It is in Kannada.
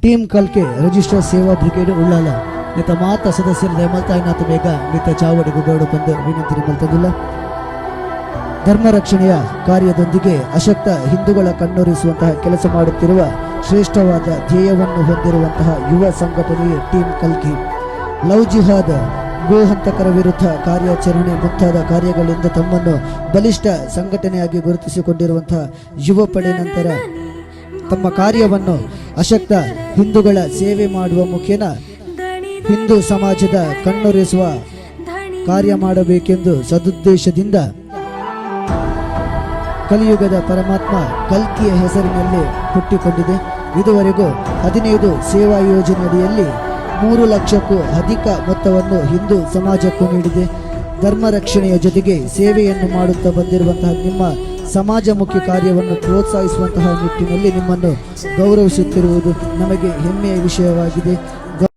टीम कल के रजिस्टर सेवा ब्रिगेड उಳ್ಳाಲ ಮಿತ ಮಾತ ಸದಸ್ಯರ ದಯಮಲ್ತಾಯಿನಾಥ ಬೇಗ ಮಿತ ಚಾವಡಿಗೂ ಬೇಡ ಬಂದು ವಿನಂತಿ ನಿಮ್ಮಲ್ತದಿಲ್ಲ. ಧರ್ಮ ರಕ್ಷಣೆಯ ಕಾರ್ಯದೊಂದಿಗೆ ಅಶಕ್ತ ಹಿಂದೂಗಳ ಕಣ್ಣೊರೆಸುವಂತಹ ಕೆಲಸ ಮಾಡುತ್ತಿರುವ ಶ್ರೇಷ್ಠವಾದ ಧ್ಯೇಯವನ್ನು ಹೊಂದಿರುವಂತಹ ಯುವ ಸಂಘಟನೆಯೇ ಟೀಮ್ ಕಲ್ಕಿ. ಲವ್ ಜಿಹಾದ್, ಗೋಹಂತಕರ ವಿರುದ್ಧ ಕಾರ್ಯಾಚರಣೆ ಮುಂತಾದ ಕಾರ್ಯಗಳಿಂದ ತಮ್ಮನ್ನು ಬಲಿಷ್ಠ ಸಂಘಟನೆಯಾಗಿ ಗುರುತಿಸಿಕೊಂಡಿರುವಂತಹ ಯುವ ಪಡೆ ನಂತರ ತಮ್ಮ ಕಾರ್ಯವನ್ನು ಅಶಕ್ತ ಹಿಂದೂಗಳ ಸೇವೆ ಮಾಡುವ ಮುಖೇನ ಹಿಂದೂ ಸಮಾಜದ ಕಣ್ಣೊರೆಸುವ ಕಾರ್ಯ ಮಾಡಬೇಕೆಂದು ಸದುದ್ದೇಶದಿಂದ ಕಲಿಯುಗದ ಪರಮಾತ್ಮ ಕಲ್ಕಿಯ ಹೆಸರಿನಲ್ಲಿ ಹುಟ್ಟಿಕೊಂಡಿದೆ. ಇದುವರೆಗೂ 15 ಸೇವಾ ಯೋಜನೆಯಡಿಯಲ್ಲಿ 3 ಲಕ್ಷಕ್ಕೂ ಅಧಿಕ ಮೊತ್ತವನ್ನು ಹಿಂದೂ ಸಮಾಜಕ್ಕೂ ನೀಡಿದೆ. ಧರ್ಮ ರಕ್ಷಣೆಯ ಜೊತೆಗೆ ಸೇವೆಯನ್ನು ಮಾಡುತ್ತಾ ಬಂದಿರುವಂತಹ ನಿಮ್ಮ ಸಮಾಜಮುಖಿ ಕಾರ್ಯವನ್ನು ಪ್ರೋತ್ಸಾಹಿಸುವಂತಹ ನಿಟ್ಟಿನಲ್ಲಿ ನಿಮ್ಮನ್ನು ಗೌರವಿಸುತ್ತಿರುವುದು ನಮಗೆ ಹೆಮ್ಮೆಯ ವಿಷಯವಾಗಿದೆ.